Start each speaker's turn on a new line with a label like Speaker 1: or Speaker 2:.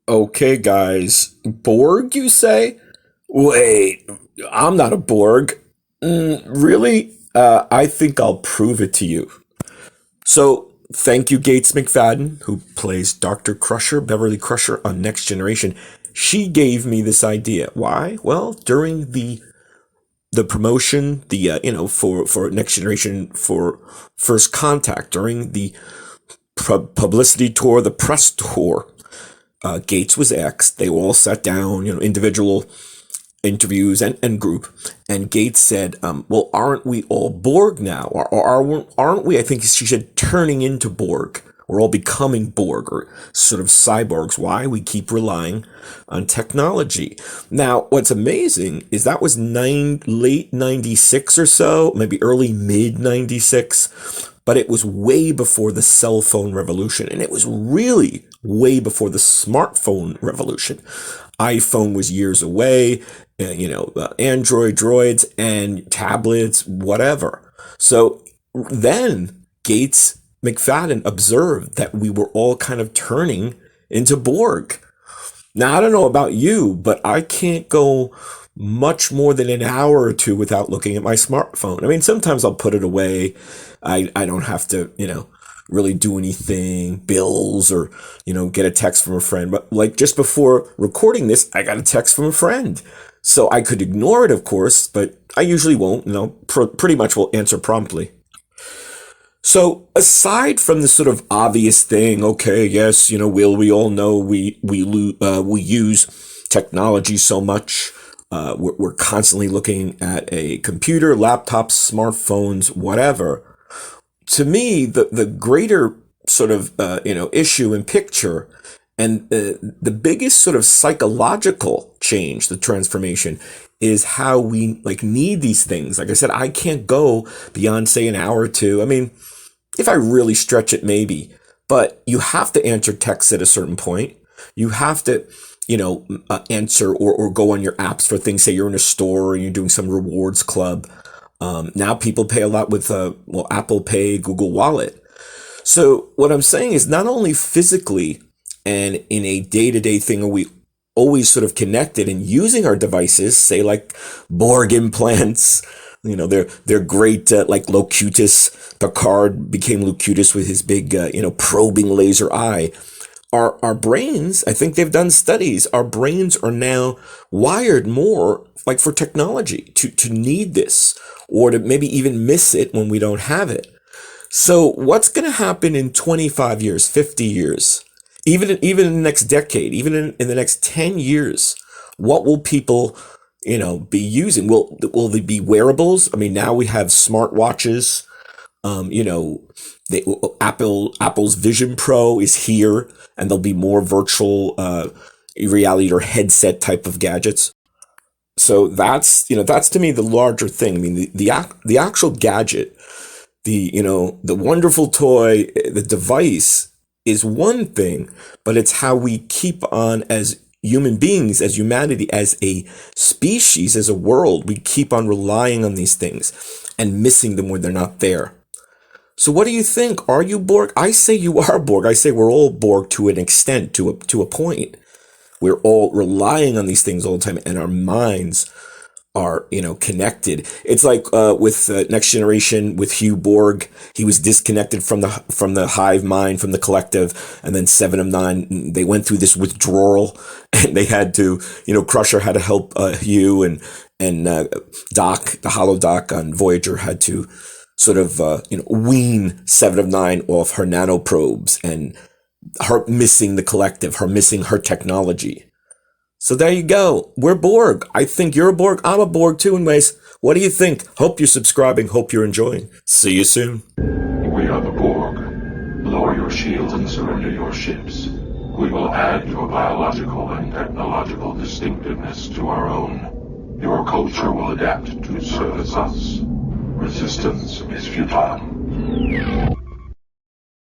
Speaker 1: Okay, guys. Borg, you say? Wait, I'm not a Borg. Really? I think I'll prove it to you. So, thank you, Gates McFadden, who plays Dr. Crusher, Beverly Crusher on Next Generation. She gave me this idea. Why? Well, during the promotion, for Next Generation for First Contact, during the publicity tour, the press tour, Gates was asked. They all sat down, individual interviews and group. And Gates said, well, aren't we all Borg now? Aren't we, I think she said, turning into Borg? We're all becoming Borg or sort of cyborgs. Why? We keep relying on technology. Now, what's amazing is that was late 96 or so, maybe early mid 96, but it was way before the cell phone revolution. And it was really way before the smartphone revolution. iPhone was years away, Android droids and tablets, whatever. So then Gates McFadden observed that we were all kind of turning into Borg. Now, I don't know about you, but I can't go much more than an hour or two without looking at my smartphone. I mean, sometimes I'll put it away. I don't have to, really do anything, bills or, get a text from a friend. But like just before recording this, I got a text from a friend. So I could ignore it, of course, but I usually won't, pretty much will answer promptly. So aside from the sort of obvious thing, okay, yes, Will, we all know we use technology so much. We're constantly looking at a computer, laptops, smartphones, whatever. To me, the greater sort of issue and picture, and the biggest sort of psychological change, the transformation, is how we need these things. Like I said, I can't go beyond say an hour or two. I mean, if I really stretch it, maybe, but you have to answer texts at a certain point. You have to, answer or go on your apps for things. Say you're in a store and you're doing some rewards club. Now people pay a lot with, Apple Pay, Google Wallet. So what I'm saying is not only physically and in a day-to-day thing are we always sort of connected and using our devices, say like Borg implants, they're great, like Locutus. Picard became Locutus with his big, probing laser eye. Our brains, I think they've done studies, our brains are now wired more like for technology to need this or to maybe even miss it when we don't have it. So what's going to happen in 25 years, 50 years, even in the next decade, even in the next 10 years? What will people, be using? Will they be wearables? I mean, now we have smartwatches. Apple's Vision Pro is here, and there'll be more virtual reality or headset type of gadgets. So that's to me the larger thing. I mean, the actual gadget, the wonderful toy, the device is one thing, but it's how we keep on as human beings, as humanity, as a species, as a world. We keep on relying on these things and missing them when they're not there. So what do you think? Are you Borg? I say you are Borg. I say we're all Borg to an extent, to a point. We're all relying on these things all the time, and our minds are, connected. It's like with Next Generation with Hugh Borg. He was disconnected from the hive mind, from the collective, and then Seven of Nine. They went through this withdrawal, and they had to, Crusher had to help Hugh, and Doc, the Hollow Doc on Voyager, had to sort of wean Seven of Nine off her nanoprobes and her missing the collective, her missing her technology. So there you go. We're Borg. I think you're a Borg. I'm a Borg too in ways. What do you think? Hope you're subscribing. Hope you're enjoying. See you soon.
Speaker 2: We are the Borg. Lower your shields and surrender your ships. We will add your biological and technological distinctiveness to our own. Your culture will adapt to service us. Resistance is futile.